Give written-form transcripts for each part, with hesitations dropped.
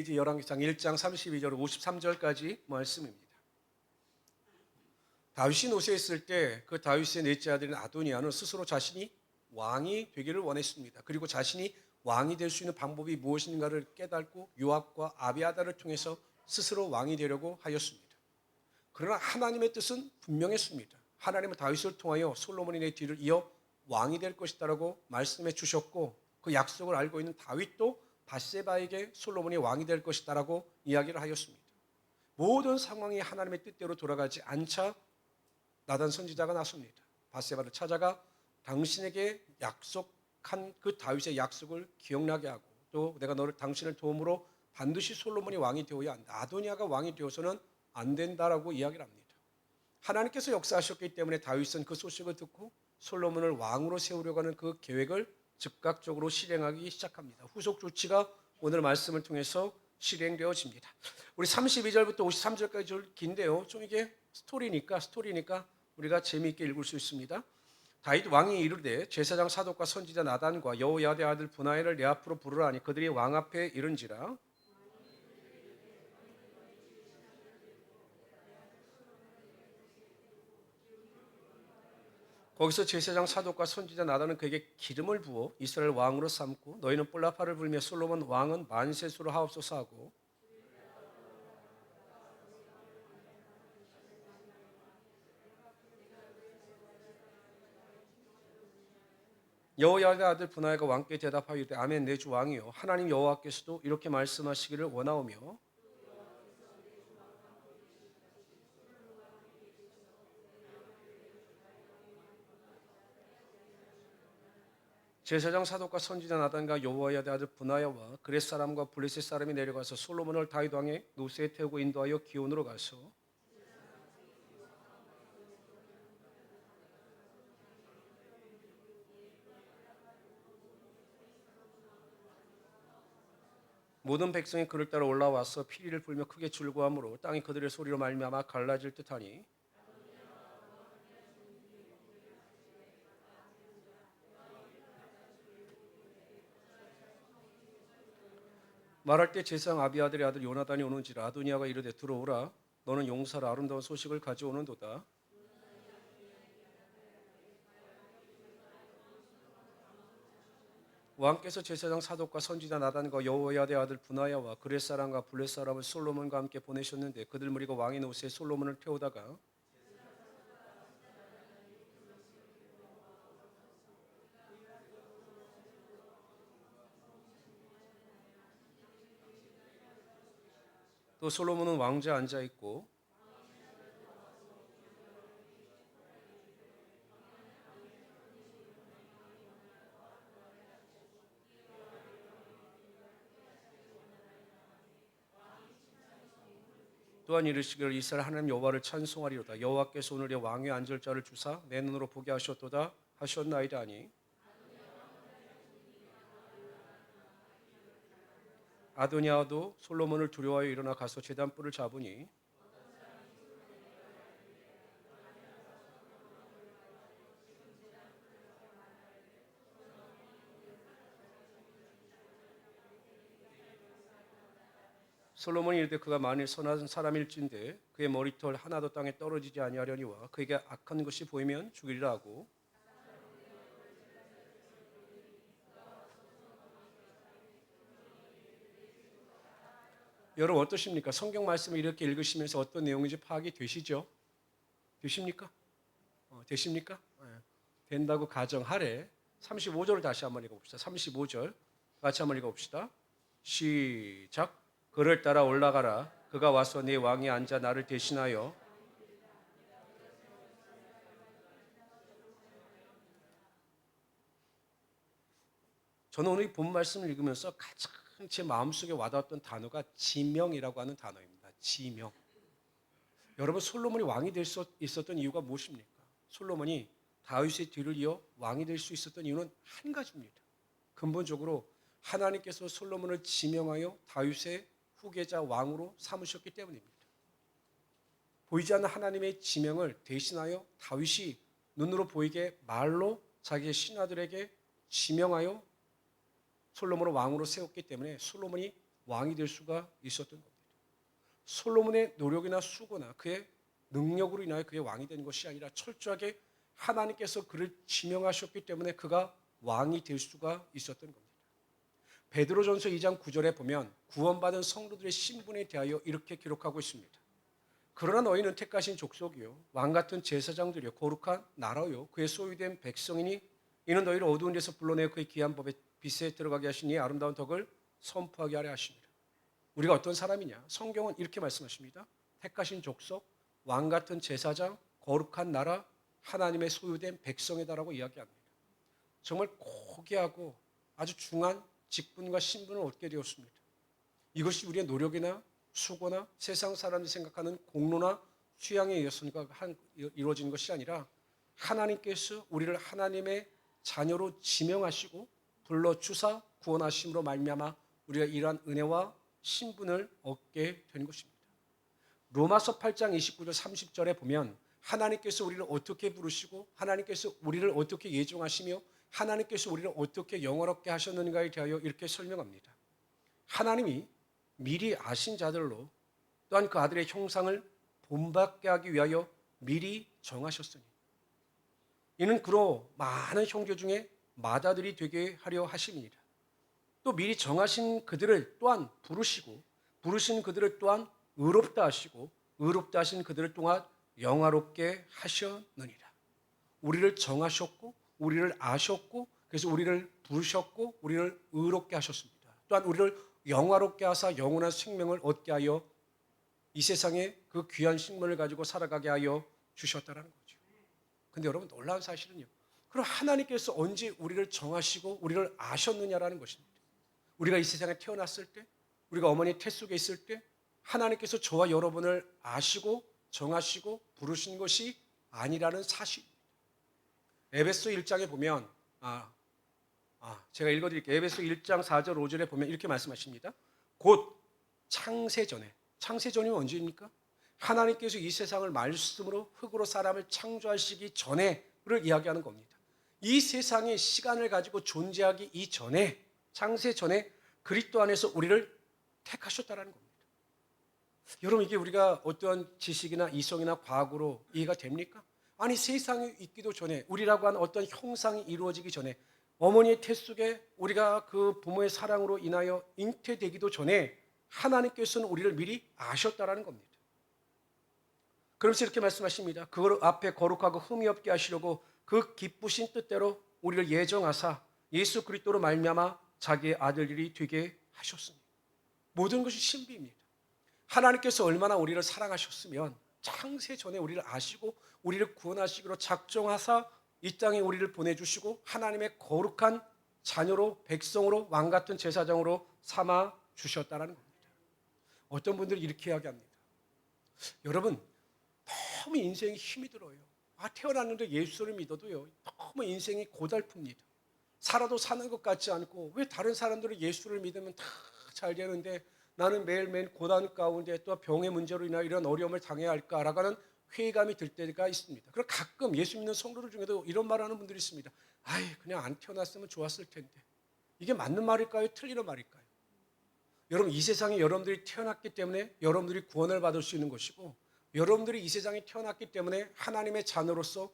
이제 열왕기상 1장 32절 53절까지 말씀입니다. 다윗이 노쇠했을 때 그 다윗의 넷째 아들인 아도니아는 스스로 자신이 왕이 되기를 원했습니다. 그리고 자신이 왕이 될 수 있는 방법이 무엇인가를 깨닫고 요압과 아비아다를 통해서 스스로 왕이 되려고 하였습니다. 그러나 하나님의 뜻은 분명했습니다. 하나님은 다윗을 통하여 솔로몬이 내 뒤를 이어 왕이 될 것이다라고 말씀해 주셨고, 그 약속을 알고 있는 다윗도 밧세바에게 솔로몬이 왕이 될 것이다라고 이야기를 하였습니다. 모든 상황이 하나님의 뜻대로 돌아가지 않자 나단 선지자가 나섭니다. 밧세바를 찾아가 당신에게 약속한 그 다윗의 약속을 기억나게 하고, 또 내가 당신을 도움으로 반드시 솔로몬이 왕이 되어야 한다, 아도니아가 왕이 되어서는 안 된다라고 이야기를 합니다. 하나님께서 역사하셨기 때문에 다윗은 그 소식을 듣고 솔로몬을 왕으로 세우려고 하는 그 계획을 즉각적으로 실행하기 시작합니다. 후속 조치가 오늘 말씀을 통해서 실행되어집니다. 우리 32절부터 53절까지 좀 긴데요, 좀 이게 스토리니까 우리가 재미있게 읽을 수 있습니다. 다윗 왕이 이르되 제사장 사독과 선지자 나단과 여호야다의 아들 브나야를 내 앞으로 부르라 하니 그들이 왕 앞에 이른지라. 거기서 제사장 사독과 선지자 나단은 그에게 기름을 부어 이스라엘 왕으로 삼고, 너희는 뿔나파를 불며 솔로몬 왕은 만세수로 하옵소서 하고, 여호야다의 아들 브나야가 왕께 대답하여 이르되 아멘, 내 주 왕이요 하나님 여호와께서도 이렇게 말씀하시기를 원하오며, 제사장 사독과 선지자 나단과 여호야다의 아들 브나야와 그렛 사람과 블레셋 사람이 내려가서 솔로몬을 다윗 왕의 노새에 태우고 인도하여 기온으로 가서 모든 백성이 그를 따라 올라와서 피리를 불며 크게 즐거워하므로 땅이 그들의 소리로 말미암아 갈라질 듯하니, 말할 때 제사장 아비아들의 아들 요나단이 오는지라. 아도니아가 이르되 들어오라, 너는 용사라 아름다운 소식을 가져오는도다. 왕께서 제사장 사독과 선지자 나단과 여호야다의 아들 브나야와 그렛 사람과 블렛 사람을 솔로몬과 함께 보내셨는데 그들 무리가 왕의 노새에 솔로몬을 태우다가 또 솔로몬은 왕좌에 앉아 있고 또한 이르시기를 이스라엘 하나님 여호와를 찬송하리로다. 여호와께서 오늘 내 왕위에 앉을 자를 주사 내 눈으로 보게 하셨도다 하셨나이다 하니, 아도니아도 솔로몬을 두려워하여 일어나 가서 제단불을 잡으니 솔로몬이 이르되 그가 만일 선한 사람일진데 그의 머리털 하나도 땅에 떨어지지 아니하려니와 그에게 악한 것이 보이면 죽이리라 하고, 여러분 어떠십니까? 성경 말씀을 이렇게 읽으시면서 어떤 내용인지 파악이 되시죠? 되십니까? 되십니까? 된다고 가정하래. 35절을 다시 한번 읽어봅시다. 35절 같이 한번 읽어봅시다. 시작. 그를 따라 올라가라. 그가 와서 네 왕이 앉아 나를 대신하여 저는 오늘 본 말씀을 읽으면서 가장 제 마음속에 와닿았던 단어가 지명이라고 하는 단어입니다. 지명. 여러분 솔로몬이 왕이 될 수 있었던 이유가 무엇입니까? 솔로몬이 다윗의 뒤를 이어 왕이 될 수 있었던 이유는 한 가지입니다. 근본적으로 하나님께서 솔로몬을 지명하여 다윗의 후계자 왕으로 삼으셨기 때문입니다. 보이지 않는 하나님의 지명을 대신하여 다윗이 눈으로 보이게 말로 자기의 신하들에게 지명하여 솔로몬을 왕으로 세웠기 때문에 솔로몬이 왕이 될 수가 있었던 겁니다. 솔로몬의 노력이나 수고나 그의 능력으로 인하여 그의 왕이 된 것이 아니라 철저하게 하나님께서 그를 지명하셨기 때문에 그가 왕이 될 수가 있었던 겁니다. 베드로전서 2장 9절에 보면 구원받은 성도들의 신분에 대하여 이렇게 기록하고 있습니다. 그러나 너희는 택하신 족속이요 왕 같은 제사장들이요 거룩한 나라요 그의 소유된 백성이니 이는 너희를 어두운 데서 불러내어 그의 귀한 법의 빛에 들어가게 하시니 아름다운 덕을 선포하게 하려 하십니다. 우리가 어떤 사람이냐? 성경은 이렇게 말씀하십니다. 택하신 족속, 왕 같은 제사장, 거룩한 나라, 하나님의 소유된 백성이다라고 이야기합니다. 정말 고귀하고 아주 중한 직분과 신분을 얻게 되었습니다. 이것이 우리의 노력이나 수고나 세상 사람이 생각하는 공로나 수양에 의해서 이루어진 것이 아니라 하나님께서 우리를 하나님의 자녀로 지명하시고 불러주사 구원하심으로 말미암아 우리가 이러한 은혜와 신분을 얻게 된 것입니다. 로마서 8장 29절 30절에 보면 하나님께서 우리를 어떻게 부르시고 하나님께서 우리를 어떻게 예정하시며 하나님께서 우리를 어떻게 영화롭게 하셨는가에 대하여 이렇게 설명합니다. 하나님이 미리 아신 자들로 또한 그 아들의 형상을 본받게 하기 위하여 미리 정하셨으니 이는 그로 많은 형제 중에 맏아들이 되게 하려 하심이니라. 또 미리 정하신 그들을 또한 부르시고 부르신 그들을 또한 의롭다 하시고 의롭다 하신 그들을 또한 영화롭게 하셨느니라. 우리를 정하셨고 우리를 아셨고 그래서 우리를 부르셨고 우리를 의롭게 하셨습니다. 또한 우리를 영화롭게 하사 영원한 생명을 얻게 하여 이 세상에 그 귀한 식물을 가지고 살아가게 하여 주셨다는 거죠. 근데 여러분 놀라운 사실은요. 그럼 하나님께서 언제 우리를 정하시고 우리를 아셨느냐라는 것입니다. 우리가 이 세상에 태어났을 때 우리가 어머니 태 속에 있을 때 하나님께서 저와 여러분을 아시고 정하시고 부르신 것이 아니라는 사실입니다. 에베소 1장에 보면 제가 읽어드릴게요. 에베소 1장 4절 5절에 보면 이렇게 말씀하십니다. 곧 창세전이 언제입니까? 하나님께서 이 세상을 말씀으로 흙으로 사람을 창조하시기 전에를 이야기하는 겁니다. 이 세상의 시간을 가지고 존재하기 이전에 창세 전에 그리스도 안에서 우리를 택하셨다는 겁니다. 여러분 이게 우리가 어떠한 지식이나 이성이나 과학으로 이해가 됩니까? 아니 세상에 있기도 전에 우리라고 하는 어떤 형상이 이루어지기 전에 어머니의 태 속에 우리가 그 부모의 사랑으로 인하여 잉태되기도 전에 하나님께서는 우리를 미리 아셨다라는 겁니다. 그러면서 이렇게 말씀하십니다. 그 앞에 거룩하고 흠이 없게 하시려고 그 기쁘신 뜻대로 우리를 예정하사 예수 그리스도로 말미암아 자기의 아들들이 되게 하셨습니다. 모든 것이 신비입니다. 하나님께서 얼마나 우리를 사랑하셨으면 창세 전에 우리를 아시고 우리를 구원하시기로 작정하사 이 땅에 우리를 보내주시고 하나님의 거룩한 자녀로 백성으로 왕같은 제사장으로 삼아 주셨다는 겁니다. 어떤 분들이 이렇게 이야기합니다. 여러분 너무 인생이 힘이 들어요. 태어났는데 예수를 믿어도요 너무 인생이 고달픕니다. 살아도 사는 것 같지 않고 왜 다른 사람들은 예수를 믿으면 다 잘 되는데 나는 매일매일 고난 가운데 또 병의 문제로 인하여 이런 어려움을 당해야 할까라고 하는 회의감이 들 때가 있습니다. 그리고 가끔 예수 믿는 성도들 중에도 이런 말하는 분들이 있습니다. 그냥 안 태어났으면 좋았을 텐데. 이게 맞는 말일까요? 틀리는 말일까요? 여러분 이 세상에 여러분들이 태어났기 때문에 여러분들이 구원을 받을 수 있는 것이고 여러분들이 이 세상에 태어났기 때문에 하나님의 자녀로서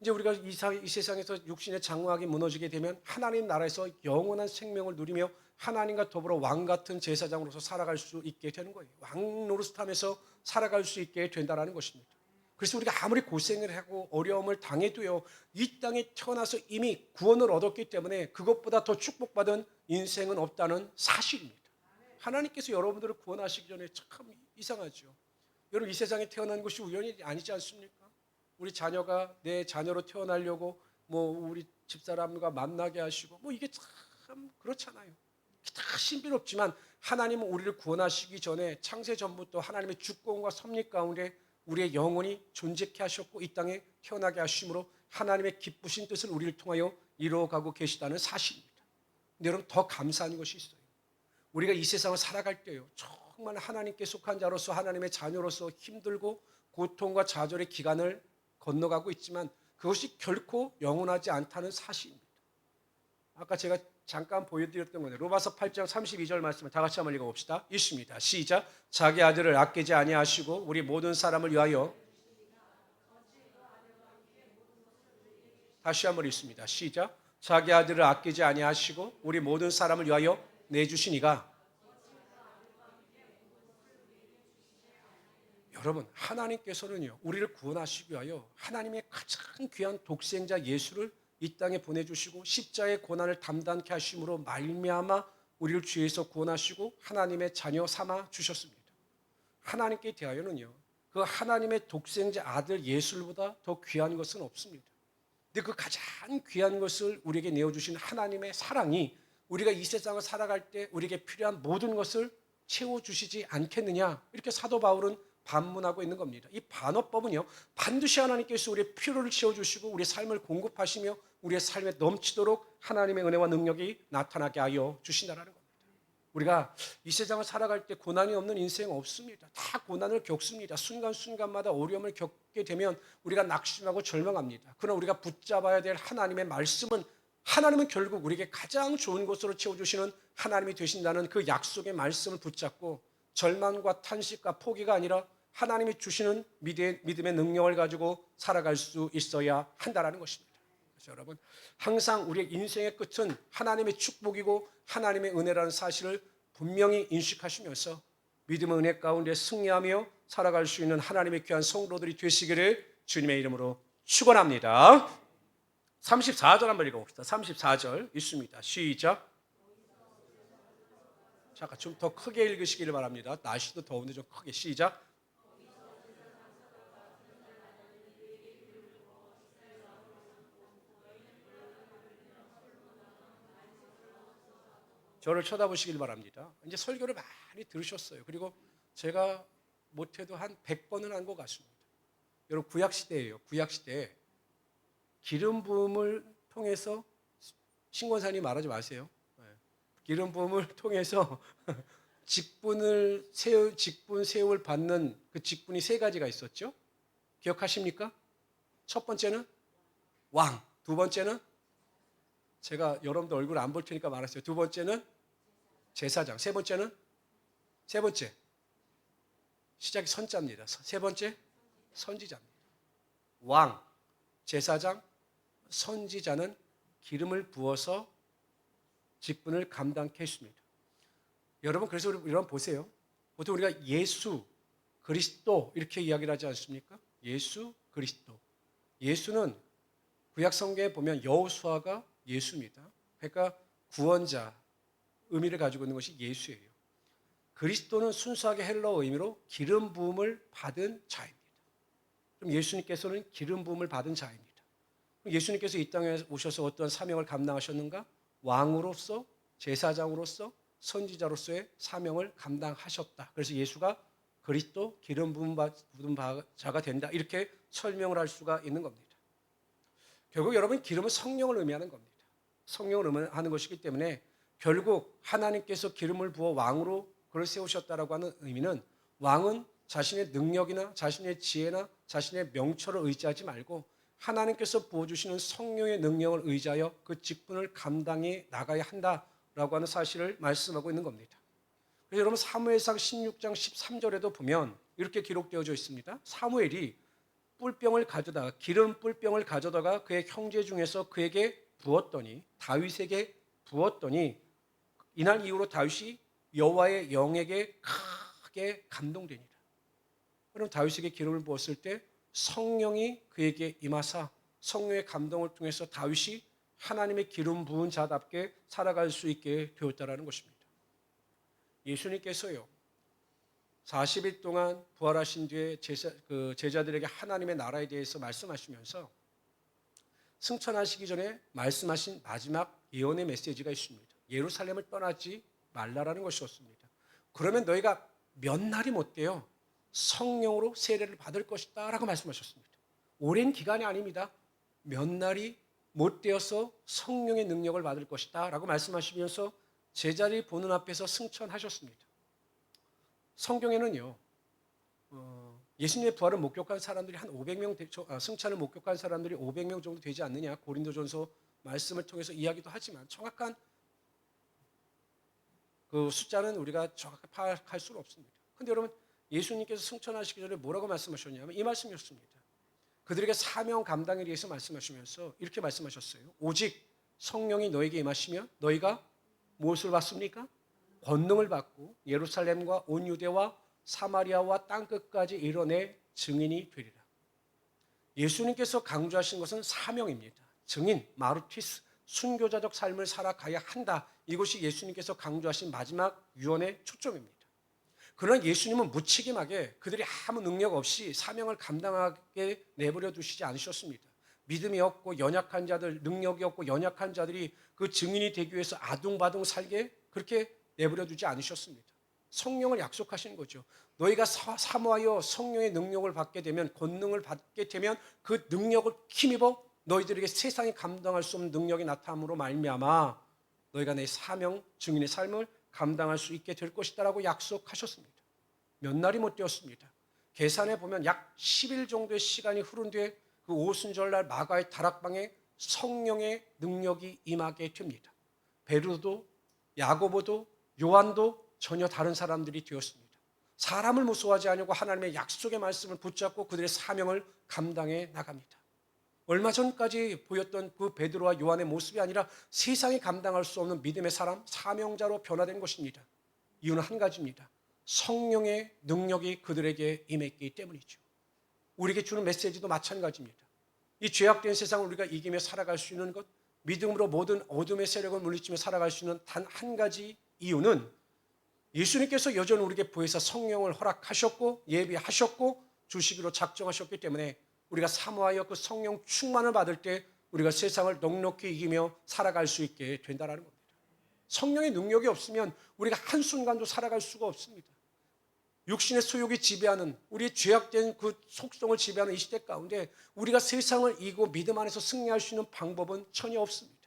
이제 우리가 이 세상에서 육신의 장막이 무너지게 되면 하나님 나라에서 영원한 생명을 누리며 하나님과 더불어 왕 같은 제사장으로서 살아갈 수 있게 되는 거예요. 왕 노릇하면서 살아갈 수 있게 된다는 것입니다. 그래서 우리가 아무리 고생을 하고 어려움을 당해도요 이 땅에 태어나서 이미 구원을 얻었기 때문에 그것보다 더 축복받은 인생은 없다는 사실입니다. 하나님께서 여러분들을 구원하시기 전에 참 이상하죠. 여러분 이 세상에 태어난 것이 우연이 아니지 않습니까? 우리 자녀가 내 자녀로 태어나려고 우리 집사람과 만나게 하시고 이게 참 그렇잖아요. 다 신비롭지만 하나님은 우리를 구원하시기 전에 창세 전부터 하나님의 주권과 섭리 가운데 우리의 영혼이 존재케 하셨고 이 땅에 태어나게 하심으로 하나님의 기쁘신 뜻을 우리를 통하여 이루어가고 계시다는 사실입니다. 근데 여러분 더 감사한 것이 있어요. 우리가 이 세상을 살아갈 때요 정말 하나님께 속한 자로서 하나님의 자녀로서 힘들고 고통과 좌절의 기간을 건너가고 있지만 그것이 결코 영원하지 않다는 사실입니다. 아까 제가 잠깐 보여드렸던 건데 로마서 8장 32절 말씀을 다 같이 한번 읽어봅시다. 있습니다. 시작. 자기 아들을 아끼지 아니하시고 우리 모든 사람을 위하여 다시 한번 읽습니다. 시작. 자기 아들을 아끼지 아니하시고 우리 모든 사람을 위하여 내주시니가. 여러분, 하나님께서는요 우리를 구원하시기 위하여 하나님의 가장 귀한 독생자 예수를 이 땅에 보내주시고 십자의 고난을 담당케 하심으로 말미암아 우리를 죄에서 구원하시고 하나님의 자녀 삼아 주셨습니다. 하나님께 대하여는요 그 하나님의 독생자 아들 예수보다 더 귀한 것은 없습니다. 근데 그 가장 귀한 것을 우리에게 내어주신 하나님의 사랑이 우리가 이 세상을 살아갈 때 우리에게 필요한 모든 것을 채워주시지 않겠느냐, 이렇게 사도 바울은 반문하고 있는 겁니다. 이 반어법은요 반드시 하나님께서 우리의 필요를 채워주시고 우리의 삶을 공급하시며 우리의 삶에 넘치도록 하나님의 은혜와 능력이 나타나게 하여 주신다는 겁니다. 우리가 이 세상을 살아갈 때 고난이 없는 인생 없습니다. 다 고난을 겪습니다. 순간순간마다 어려움을 겪게 되면 우리가 낙심하고 절망합니다. 그러나 우리가 붙잡아야 될 하나님의 말씀은, 하나님은 결국 우리에게 가장 좋은 것으로 채워주시는 하나님이 되신다는 그 약속의 말씀을 붙잡고 절망과 탄식과 포기가 아니라 하나님이 주시는 믿음의 능력을 가지고 살아갈 수 있어야 한다는 것입니다. 그래서 여러분, 항상 우리의 인생의 끝은 하나님의 축복이고 하나님의 은혜라는 사실을 분명히 인식하시면서 믿음의 은혜 가운데 승리하며 살아갈 수 있는 하나님의 귀한 성도들이 되시기를 주님의 이름으로 축원합니다. 34절 한번 읽어봅시다. 34절 있습니다. 시작. 잠깐 좀 더 크게 읽으시기를 바랍니다. 날씨도 더운데 좀 크게. 시작. 저를 쳐다보시길 바랍니다. 이제 설교를 많이 들으셨어요. 그리고 제가 못해도 한 100번은 한 것 같습니다. 여러분, 구약시대예요. 구약시대에 기름 부음을 통해서, 신권사님 말하지 마세요. 기름 부음을 통해서 직분 세움을 받는 그 직분이 세 가지가 있었죠. 기억하십니까? 첫 번째는 왕, 두 번째는, 제가 여러분들 얼굴 안 볼 테니까 말했어요. 두 번째는 제사장, 세 번째 시작이 선자입니다. 세 번째 선지자입니다. 왕, 제사장, 선지자는 기름을 부어서 직분을 감당케 했습니다. 여러분, 그래서 여러분 보세요. 보통 우리가 예수 그리스도 이렇게 이야기를 하지 않습니까? 예수 그리스도. 예수는 구약 성경에 보면 여호수아가 예수입니다. 그러니까 구원자 의미를 가지고 있는 것이 예수예요. 그리스도는 순수하게 헬라어 의미로 기름 부음을 받은 자입니다. 그럼 예수님께서는 기름 부음을 받은 자입니다. 그럼 예수님께서 이 땅에 오셔서 어떤 사명을 감당하셨는가? 왕으로서, 제사장으로서, 선지자로서의 사명을 감당하셨다. 그래서 예수가 그리스도 기름 부음 받은 자가 된다. 이렇게 설명을 할 수가 있는 겁니다. 결국 여러분, 기름은 성령을 의미하는 겁니다. 성령을 의미하는 것이기 때문에 결국 하나님께서 기름을 부어 왕으로 그를 세우셨다라고 하는 의미는, 왕은 자신의 능력이나 자신의 지혜나 자신의 명철을 의지하지 말고 하나님께서 부어주시는 성령의 능력을 의지하여 그 직분을 감당해 나가야 한다라고 하는 사실을 말씀하고 있는 겁니다. 그래서 여러분, 사무엘상 16장 13절에도 보면 이렇게 기록되어져 있습니다. 사무엘이 기름 뿔병을 가져다가 그의 형제 중에서 그에게 부었더니, 다윗에게 부었더니 이날 이후로 다윗이 여호와의 영에게 크게 감동되니라. 그럼 다윗에게 기름을 부었을 때 성령이 그에게 임하사 성령의 감동을 통해서 다윗이 하나님의 기름 부은 자답게 살아갈 수 있게 되었다라는 것입니다. 예수님께서요 40일 동안 부활하신 뒤에 제자들에게 하나님의 나라에 대해서 말씀하시면서 승천하시기 전에 말씀하신 마지막 예언의 메시지가 있습니다. 예루살렘을 떠나지 말라라는 것이었습니다. 그러면 너희가 몇 날이 못 돼요 성령으로 세례를 받을 것이다 라고 말씀하셨습니다. 오랜 기간이 아닙니다. 몇 날이 못 되어서 성령의 능력을 받을 것이다 라고 말씀하시면서 제자들이 보는 앞에서 승천하셨습니다. 성경에는요 예수님의 부활을 목격한 사람들이 한 500명, 승천을 목격한 사람들이 500명 정도 되지 않느냐, 고린도전서 말씀을 통해서 이야기도 하지만 정확한 그 숫자는 우리가 정확히 파악할 수는 없습니다. 근데 여러분, 예수님께서 승천하시기 전에 뭐라고 말씀하셨냐면 이 말씀이었습니다. 그들에게 사명 감당에 대해서 말씀하시면서 이렇게 말씀하셨어요. 오직 성령이 너에게 임하시면 너희가 무엇을 받습니까? 권능을 받고 예루살렘과 온 유대와 사마리아와 땅끝까지 이뤄내 증인이 되리라. 예수님께서 강조하신 것은 사명입니다. 증인, 마르티스, 순교자적 삶을 살아가야 한다. 이것이 예수님께서 강조하신 마지막 유언의 초점입니다. 그러나 예수님은 무책임하게 그들이 아무 능력 없이 사명을 감당하게 내버려 두시지 않으셨습니다. 믿음이 없고 연약한 자들, 능력이 없고 연약한 자들이 그 증인이 되기 위해서 아둥바둥 살게 그렇게 내버려 두지 않으셨습니다. 성령을 약속하신 거죠. 너희가 사모하여 성령의 능력을 받게 되면, 권능을 받게 되면 그 능력을 힘입어 너희들에게 세상이 감당할 수 없는 능력이 나타남으로 말미암아 너희가 내 사명, 증인의 삶을 감당할 수 있게 될 것이다라고 약속하셨습니다. 몇 날이 못 되었습니다. 계산해 보면 약 10일 정도의 시간이 흐른 뒤에 그 오순절날 마가의 다락방에 성령의 능력이 임하게 됩니다. 베드로도 야고보도 요한도 전혀 다른 사람들이 되었습니다. 사람을 무서워하지 않고 하나님의 약속의 말씀을 붙잡고 그들의 사명을 감당해 나갑니다. 얼마 전까지 보였던 그 베드로와 요한의 모습이 아니라 세상이 감당할 수 없는 믿음의 사람, 사명자로 변화된 것입니다. 이유는 한 가지입니다. 성령의 능력이 그들에게 임했기 때문이죠. 우리에게 주는 메시지도 마찬가지입니다. 이 죄악된 세상을 우리가 이기며 살아갈 수 있는 것, 믿음으로 모든 어둠의 세력을 물리치며 살아갈 수 있는 단 한 가지 이유는 예수님께서 여전히 우리에게 보혜사 성령을 허락하셨고 예비하셨고 주시기로 작정하셨기 때문에 우리가 사모하여 그 성령 충만을 받을 때 우리가 세상을 넉넉히 이기며 살아갈 수 있게 된다는 겁니다. 성령의 능력이 없으면 우리가 한순간도 살아갈 수가 없습니다. 육신의 소욕이 지배하는, 우리의 죄악된 그 속성을 지배하는 이 시대 가운데 우리가 세상을 이기고 믿음 안에서 승리할 수 있는 방법은 전혀 없습니다.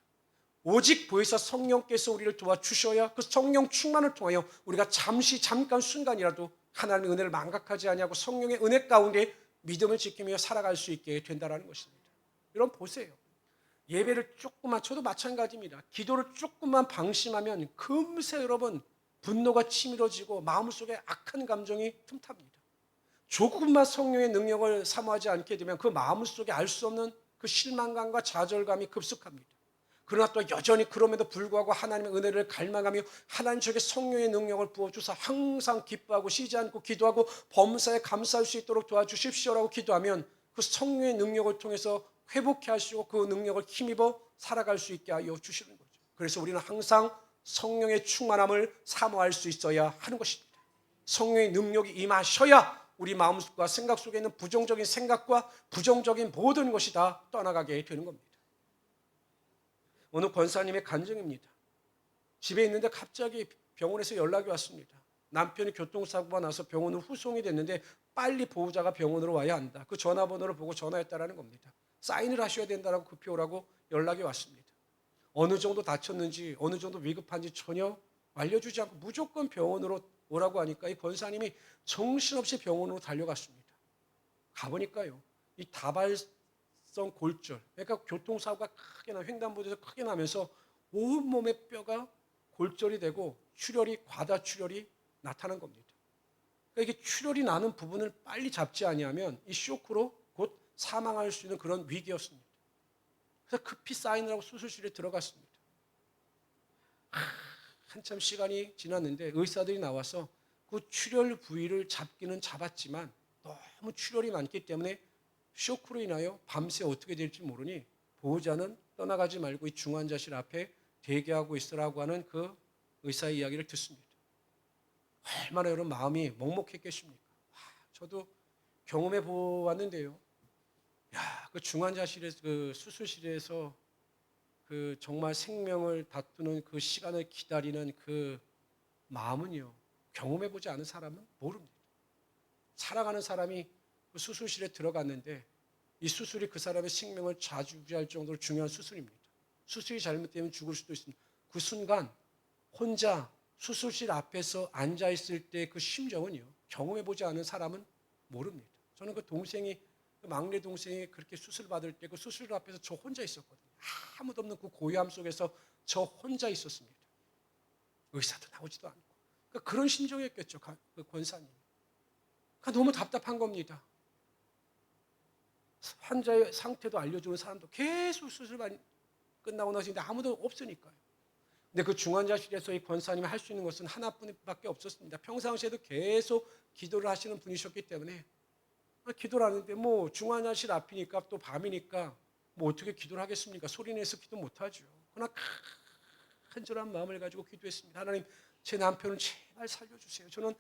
오직 보혜사 성령께서 우리를 도와주셔야 그 성령 충만을 통하여 우리가 잠깐 순간이라도 하나님의 은혜를 망각하지 아니하고 성령의 은혜 가운데 믿음을 지키며 살아갈 수 있게 된다는 것입니다. 여러분 보세요. 예배를 조금만, 저도 마찬가지입니다. 기도를 조금만 방심하면 금세 여러분 분노가 치밀어지고 마음속에 악한 감정이 틈탑니다. 조금만 성령의 능력을 사모하지 않게 되면 그 마음속에 알 수 없는 그 실망감과 좌절감이 급속합니다. 그러나 또 여전히 그럼에도 불구하고 하나님의 은혜를 갈망하며 하나님 저에게 성령의 능력을 부어주사 항상 기뻐하고 쉬지 않고 기도하고 범사에 감사할 수 있도록 도와주십시오라고 기도하면 그 성령의 능력을 통해서 회복해 하시고 그 능력을 힘입어 살아갈 수 있게 하여 주시는 거죠. 그래서 우리는 항상 성령의 충만함을 사모할 수 있어야 하는 것입니다. 성령의 능력이 임하셔야 우리 마음과 생각 속에 있는 부정적인 생각과 부정적인 모든 것이 다 떠나가게 되는 겁니다. 어느 권사님의 간증입니다. 집에 있는데 갑자기 병원에서 연락이 왔습니다. 남편이 교통사고가 나서 병원으로 후송이 됐는데 빨리 보호자가 병원으로 와야 한다. 그 전화번호를 보고 전화했다라는 겁니다. 사인을 하셔야 된다라고 급히 오라고 연락이 왔습니다. 어느 정도 다쳤는지 어느 정도 위급한지 전혀 알려주지 않고 무조건 병원으로 오라고 하니까 이 권사님이 정신없이 병원으로 달려갔습니다. 가보니까요, 이 다발성 골절, 그러니까 교통사고가 크게 나, 횡단보도에서 크게 나면서 온몸의 뼈가 골절이 되고 출혈이, 과다 출혈이 나타난 겁니다. 그러니까 이게 출혈이 나는 부분을 빨리 잡지 아니하면 이 쇼크로 곧 사망할 수 있는 그런 위기였습니다. 그래서 급히 사인을 하고 수술실에 들어갔습니다. 한참 시간이 지났는데 의사들이 나와서 그 출혈 부위를 잡기는 잡았지만 너무 출혈이 많기 때문에 쇼크로 인하여 밤새 어떻게 될지 모르니 보호자는 떠나가지 말고 이 중환자실 앞에 대기하고 있으라고 하는 그 의사의 이야기를 듣습니다. 얼마나 여러분 마음이 먹먹했겠습니까? 저도 경험해 보았는데요. 그 중환자실에서, 그 수술실에서 그 정말 생명을 다투는 그 시간을 기다리는 그 마음은요, 경험해 보지 않은 사람은 모릅니다. 사랑하는 사람이 그 수술실에 들어갔는데 이 수술이 그 사람의 생명을 좌지우지할 정도로 중요한 수술입니다. 수술이 잘못되면 죽을 수도 있습니다. 그 순간 혼자 수술실 앞에서 앉아 있을 때 그 심정은요, 경험해 보지 않은 사람은 모릅니다. 저는 그 동생이, 그 막내 동생이 그렇게 수술 받을 때 그 수술 앞에서 저 혼자 있었거든요. 아무도 없는 그 고요함 속에서 저 혼자 있었습니다. 의사도 나오지도 않고. 그러니까 그런 심정이었겠죠, 그 권사님. 그러니까 너무 답답한 겁니다. 환자의 상태도 알려주는 사람도 계속 수술만 끝나고 나서 아무도 없으니까요. 근데 그 중환자실에서 이 권사님이 할 수 있는 것은 하나뿐밖에 없었습니다. 평상시에도 계속 기도를 하시는 분이셨기 때문에 기도를 하는데 뭐 중환자실 앞이니까 또 밤이니까 뭐 어떻게 기도를 하겠습니까? 소리내서 기도 못하죠. 그러나 간절한 마음을 가지고 기도했습니다. 하나님, 제 남편을 제발 살려주세요. 저는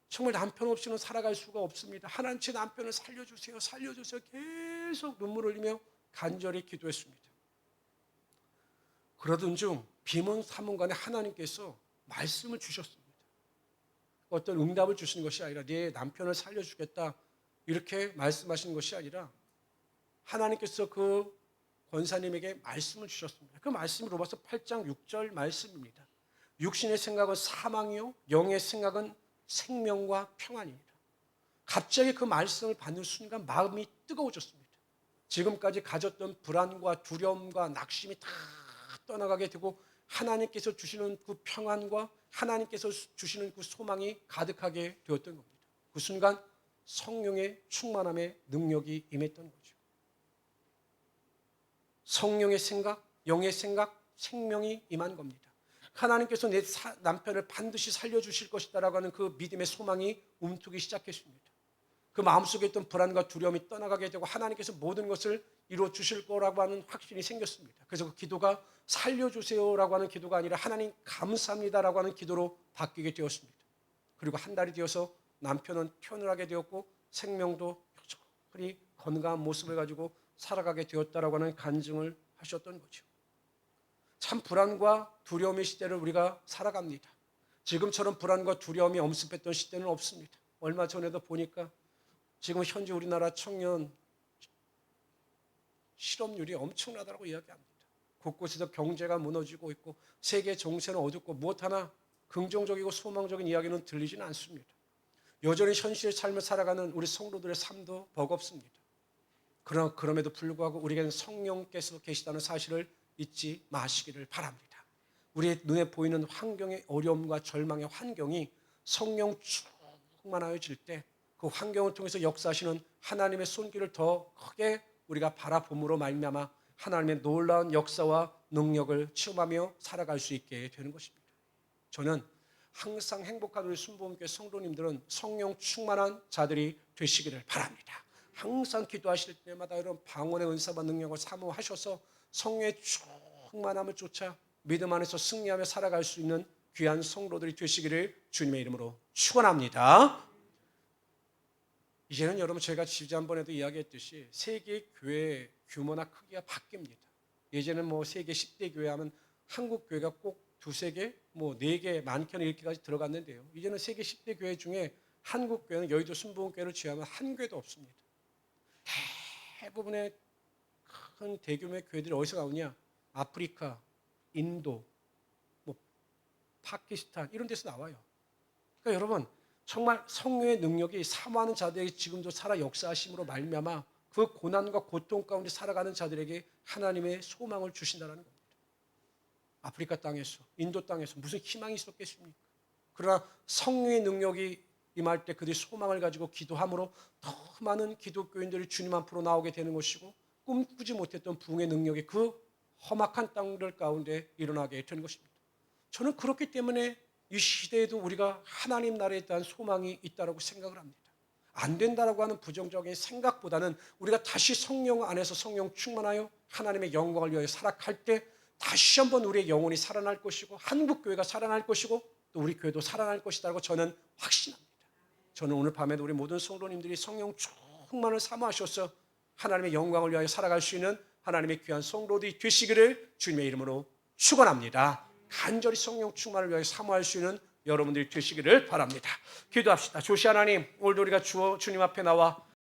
정말 남편 없이는 살아갈 수가 없습니다. 하나님, 제 남편을 살려주세요. 살려주세요. 계속 눈물을 흘리며 간절히 기도했습니다. 그러던 중 비몽사몽간에 하나님께서 말씀을 주셨습니다. 어떤 응답을 주시는 것이 아니라 네 남편을 살려주겠다 이렇게 말씀하시는 것이 아니라 하나님께서 그 권사님에게 말씀을 주셨습니다. 그 말씀이 로마서 8장 6절 말씀입니다. 육신의 생각은 사망이요 영의 생각은 생명과 평안입니다. 갑자기 그 말씀을 받는 순간 마음이 뜨거워졌습니다. 지금까지 가졌던 불안과 두려움과 낙심이 다 떠나가게 되고 하나님께서 주시는 그 평안과 하나님께서 주시는 그 소망이 가득하게 되었던 겁니다. 그 순간 성령의 충만함의 능력이 임했던 거죠. 성령의 생각, 영의 생각, 생명이 임한 겁니다. 하나님께서 내 남편을 반드시 살려주실 것이다라고 하는 그 믿음의 소망이 움트기 시작했습니다. 그 마음속에 있던 불안과 두려움이 떠나가게 되고 하나님께서 모든 것을 이루어 주실 거라고 하는 확신이 생겼습니다. 그래서 그 기도가 살려주세요라고 하는 기도가 아니라 하나님 감사합니다라고 하는 기도로 바뀌게 되었습니다. 그리고 한 달이 되어서 남편은 퇴원을 하게 되었고 생명도 여전히 건강한 모습을 가지고 살아가게 되었다라고 하는 간증을 하셨던 거죠. 참 불안과 두려움의 시대를 우리가 살아갑니다. 지금처럼 불안과 두려움이 엄습했던 시대는 없습니다. 얼마 전에도 보니까 지금 현재 우리나라 청년 실업률이 엄청나다고 이야기합니다. 곳곳에서 경제가 무너지고 있고 세계 정세는 어둡고 무엇 하나 긍정적이고 소망적인 이야기는 들리지는 않습니다. 여전히 현실의 삶을 살아가는 우리 성도들의 삶도 버겁습니다. 그러나 그럼에도 불구하고 우리에게는 성령께서 계시다는 사실을 잊지 마시기를 바랍니다. 우리의 눈에 보이는 환경의 어려움과 절망의 환경이 성령 충만하여질 때 그 환경을 통해서 역사하시는 하나님의 손길을 더 크게 우리가 바라봄으로 말미암아 하나님의 놀라운 역사와 능력을 체험하며 살아갈 수 있게 되는 것입니다. 저는 항상 행복한 우리 순복음교회 성도님들은 성령 충만한 자들이 되시기를 바랍니다. 항상 기도하실 때마다 이런 방언의 은사와 능력을 사모하셔서 성령의 충만함을 쫓아 믿음 안에서 승리하며 살아갈 수 있는 귀한 성도들이 되시기를 주님의 이름으로 축원합니다. 이제는 여러분 제가 지난번에도 이야기했듯이 세계 교회 규모나 크기가 바뀝니다. 예전에는 뭐 세계 10대 교회 하면 한국 교회가 꼭 두세 개, 뭐 4개, 많게는 이렇게까지 들어갔는데요. 이제는 세계 10대 교회 중에 한국 교회는 여의도 순복음교회를 제외하면 한 교회도 없습니다. 대부분의 큰 대규모의 교회들이 어디서 나오냐? 아프리카, 인도, 뭐 파키스탄 이런 데서 나와요. 그러니까 여러분 정말 성령의 능력이 사모하는 자들에게 지금도 살아 역사하심으로 말미암아 그 고난과 고통 가운데 살아가는 자들에게 하나님의 소망을 주신다는 겁니다. 아프리카 땅에서, 인도 땅에서 무슨 희망이 있었겠습니까? 그러나 성령의 능력이 임할 때 그들이 소망을 가지고 기도함으로 더 많은 기독교인들이 주님 앞으로 나오게 되는 것이고 꿈꾸지 못했던 부흥의 능력이 그 험악한 땅들 가운데 일어나게 되는 것입니다. 저는 그렇기 때문에 이 시대에도 우리가 하나님 나라에 대한 소망이 있다고 생각을 합니다. 안 된다라고 하는 부정적인 생각보다는 우리가 다시 성령 안에서 성령 충만하여 하나님의 영광을 위하여 살아갈 때 다시 한번 우리의 영혼이 살아날 것이고 한국교회가 살아날 것이고 또 우리 교회도 살아날 것이라고 저는 확신합니다. 저는 오늘 밤에도 우리 모든 성도님들이 성령 충만을 사모하셔서 하나님의 영광을 위하여 살아갈 수 있는 하나님의 귀한 성도들이 되시기를 주님의 이름으로 축원합니다. 간절히 성령 충만을 위하여 사모할 수 있는 여러분들이 되시기를 바랍니다. 기도합시다. 조시 하나님, 오늘도 우리가 주님 앞에 나와